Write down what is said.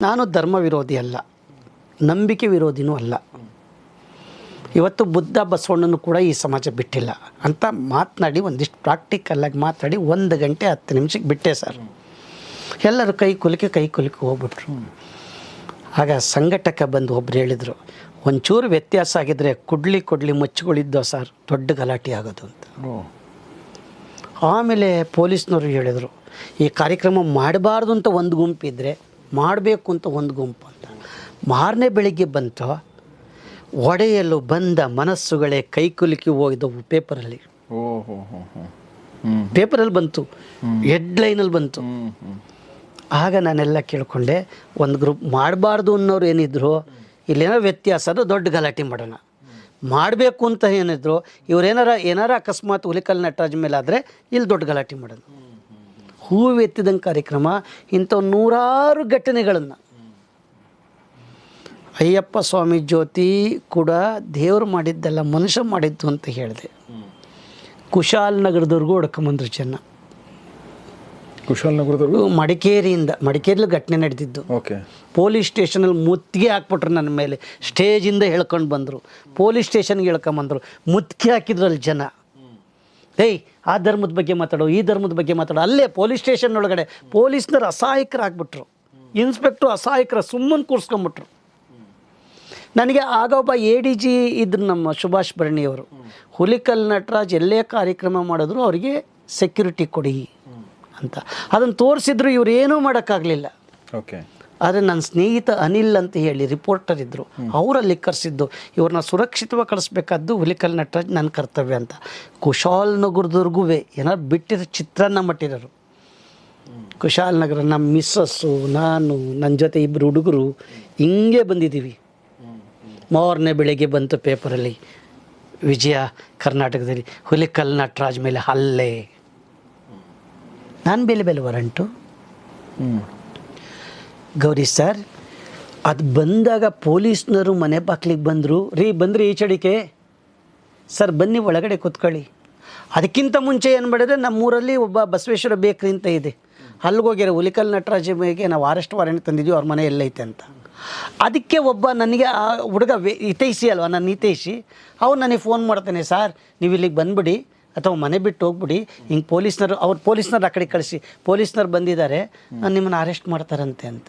ನಾನು ಧರ್ಮ ವಿರೋಧಿ ಅಲ್ಲ, ನಂಬಿಕೆ ವಿರೋಧಿನೂ ಅಲ್ಲ. ಇವತ್ತು ಬುದ್ಧ ಬಸವಣ್ಣನೂ ಕೂಡ ಈ ಸಮಾಜ ಬಿಟ್ಟಿಲ್ಲ ಅಂತ ಮಾತನಾಡಿ ಒಂದಿಷ್ಟು ಪ್ರಾಕ್ಟಿಕಲ್ಲಾಗಿ ಮಾತಾಡಿ 1 ಗಂಟೆ 10 ನಿಮಿಷಕ್ಕೆ ಬಿಟ್ಟೆ ಸರ್. ಎಲ್ಲರೂ ಕೈ ಕುಲುಕಿ ಹೋಗ್ಬಿಟ್ರು. ಆಗ ಸಂಘಟಕ ಬಂದು ಒಬ್ರು ಹೇಳಿದರು, ಒಂಚೂರು ವ್ಯತ್ಯಾಸ ಆಗಿದ್ರೆ ಕೊಡ್ಲಿ ಮಚ್ಚುಗಳಿದ್ದೋ ಸರ್, ದೊಡ್ಡ ಗಲಾಟೆ ಆಗೋದು ಅಂತ. ಆಮೇಲೆ ಪೊಲೀಸ್ನವರು ಹೇಳಿದರು, ಈ ಕಾರ್ಯಕ್ರಮ ಮಾಡಬಾರ್ದು ಅಂತ ಒಂದು ಗುಂಪಿದ್ರೆ ಮಾಡಬೇಕು ಅಂತ ಒಂದು ಗುಂಪು ಅಂತ. ಮಾರನೇ ಬೆಳಿಗ್ಗೆ ಬಂತು, ಒಡೆಯಲು ಬಂದ ಮನಸ್ಸುಗಳೇ ಕೈಕುಲುಕಿ ಹೋಗಿದ್ದವು ಪೇಪರಲ್ಲಿ. ಪೇಪರಲ್ಲಿ ಬಂತು, ಹೆಡ್ಲೈನಲ್ಲಿ ಬಂತು. ಆಗ ನಾನೆಲ್ಲ ಕೇಳಿಕೊಂಡೆ, ಒಂದು ಗ್ರೂಪ್ ಮಾಡಬಾರ್ದು ಅನ್ನೋರು ಏನಿದ್ರು, ಇಲ್ಲೇನೋ ವ್ಯತ್ಯಾಸ ಅದು ದೊಡ್ಡ ಗಲಾಟೆ ಮಾಡೋಣ. ಮಾಡಬೇಕು ಅಂತ ಏನಿದ್ರು ಏನಾರ ಅಕಸ್ಮಾತ್ ಹುಲಿಕಲ್ ನಟರಾಜ್ ಮೇಲೆ ಆದರೆ ಇಲ್ಲಿ ದೊಡ್ಡ ಗಲಾಟೆ ಮಾಡೋಣ. ಹೂವು ಎತ್ತಿದಂಗೆ ಕಾರ್ಯಕ್ರಮ, ಇಂಥ 100 ಘಟನೆಗಳನ್ನು. ಅಯ್ಯಪ್ಪ ಸ್ವಾಮಿ ಜ್ಯೋತಿ ಕೂಡ ದೇವರು ಮಾಡಿದ್ದಲ್ಲ, ಮನುಷ್ಯ ಮಾಡಿದ್ದು ಅಂತ ಹೇಳಿದೆ. ಕುಶಾಲನಗರದವ್ರಿಗೂ ಹೊಡ್ಕೊಂಬಂದ್ರು ಜನ. ಕುಶಾಲನಗರದವ್ರಿಗೂ ಮಡಿಕೇರಿಯಲ್ಲಿ ಘಟನೆ ನಡೆದಿದ್ದು. ಪೊಲೀಸ್ ಸ್ಟೇಷನಲ್ಲಿ ಮುತ್ತಿಗೆ ಹಾಕ್ಬಿಟ್ರು ನನ್ನ ಮೇಲೆ. ಸ್ಟೇಜಿಂದ ಹೇಳ್ಕೊಂಡು ಬಂದರು, ಪೊಲೀಸ್ ಸ್ಟೇಷನ್ಗೆ ಹೇಳ್ಕೊಂಬಂದರು, ಮುತ್ತಿಗೆ ಹಾಕಿದ್ರಲ್ಲಿ ಜನ. ಏಯ್, ಆ ಧರ್ಮದ ಬಗ್ಗೆ ಮಾತಾಡೋ, ಈ ಧರ್ಮದ ಬಗ್ಗೆ ಮಾತಾಡೋ. ಅಲ್ಲೇ ಪೊಲೀಸ್ ಸ್ಟೇಷನ್ ಒಳಗಡೆ ಪೊಲೀಸ್ನರು ಅಸಹಾಯಕರಾಗ್ಬಿಟ್ರು, ಇನ್ಸ್ಪೆಕ್ಟ್ರು ಅಸಹಾಯಕರ ಸುಮ್ಮನೆ ಕೂರಿಸ್ಕೊಂಬಿಟ್ರು. ನನಗೆ ಆಗ ಒಬ್ಬ ADG ಇದ್ರು, ನಮ್ಮ ಸುಭಾಷ್ ಭರಣಿಯವರು. ಹುಲಿಕಲ್ ನಟರಾಜ್ ಎಲ್ಲೇ ಕಾರ್ಯಕ್ರಮ ಮಾಡಿದ್ರು ಅವರಿಗೆ ಸೆಕ್ಯೂರಿಟಿ ಕೊಡಿ ಅಂತ ಅದನ್ನು ತೋರಿಸಿದ್ರು. ಇವ್ರು ಏನೂ ಮಾಡೋಕ್ಕಾಗಲಿಲ್ಲ. ಆದರೆ ನನ್ನ ಸ್ನೇಹಿತ ಅನಿಲ್ ಅಂತ ಹೇಳಿ ರಿಪೋರ್ಟರ್ ಇದ್ದರು, ಅವರಲ್ಲಿ ಕರೆಸಿದ್ದು, ಇವ್ರನ್ನ ಸುರಕ್ಷಿತವಾಗಿ ಕಳಿಸ್ಬೇಕಾದ್ದು ಹುಲಿಕಲ್ ನಟರಾಜ್ ನನ್ನ ಕರ್ತವ್ಯ ಅಂತ. ಕುಶಾಲನಗರದವ್ರಿಗೂ ಏನಾರು ಬಿಟ್ಟಿರೋ ಚಿತ್ರಾನ್ನ ಮಟ್ಟಿರೋರು. ಕುಶಾಲನಗರ ನಮ್ಮ ಮಿಸ್ಸಸ್ಸು, ನಾನು, ನನ್ನ ಜೊತೆ 2 ಹುಡುಗರು ಹಿಂಗೆ ಬಂದಿದ್ದೀವಿ. ಮಾರನೇ ಬೆಳಿಗ್ಗೆ ಬಂತು ಪೇಪರಲ್ಲಿ, ವಿಜಯ ಕರ್ನಾಟಕದಲ್ಲಿ ಹುಲಿಕಲ್ ನಟರಾಜ್ ಮೇಲೆ ಹಲ್ಲೆ. ನಾನು ಬೇಲೆ ವಾರಂಟು. ಗೌರಿ ಸರ್, ಅದು ಬಂದಾಗ ಪೊಲೀಸ್ನವರು ಮನೆ ಬಾಗ್ಲಿಗೆ ಬಂದರು. ಬಂದ್ರಿ ಈಚಡಿಕೆ ಸರ್, ಬನ್ನಿ ಒಳಗಡೆ ಕೂತ್ಕೊಳ್ಳಿ. ಅದಕ್ಕಿಂತ ಮುಂಚೆ ಏನು ಮಾಡಿದ್ರೆ, ನಮ್ಮೂರಲ್ಲಿ ಒಬ್ಬ ಬಸವೇಶ್ವರ ಬೇಕ್ರಿ ಅಂತ ಇದೆ, ಅಲ್ಲಿಗೋಗಿರೋ ಹುಲಿಕಲ್ ನಟರಾಜ್ ಮೇಲೆ ನಾವು ಅರೆಸ್ಟ್ ವಾರೆಂಟ್ ತಂದಿದ್ದೀವಿ, ಅವ್ರ ಮನೆ ಎಲ್ಲೈತೆ ಅಂತ. ಅದಕ್ಕೆ ಒಬ್ಬ ನನಗೆ ಆ ಹುಡುಗ ಹಿತೈಷಿ ಅಲ್ವಾ, ನನ್ನ ಹಿತೈಷಿ, ಅವ್ರು ನನಗೆ ಫೋನ್ ಮಾಡ್ತಾನೆ, ಸರ್ ನೀವು ಇಲ್ಲಿಗೆ ಬಂದುಬಿಡಿ ಅಥವಾ ಮನೆ ಬಿಟ್ಟು ಹೋಗ್ಬಿಡಿ, ಹಿಂಗೆ ಪೊಲೀಸ್ನವರು ಆ ಕಡೆ ಕಳಿಸಿ, ಪೊಲೀಸ್ನವ್ರು ಬಂದಿದ್ದಾರೆ, ನಿಮ್ಮನ್ನು ಅರೆಸ್ಟ್ ಮಾಡ್ತಾರಂತೆ ಅಂತ.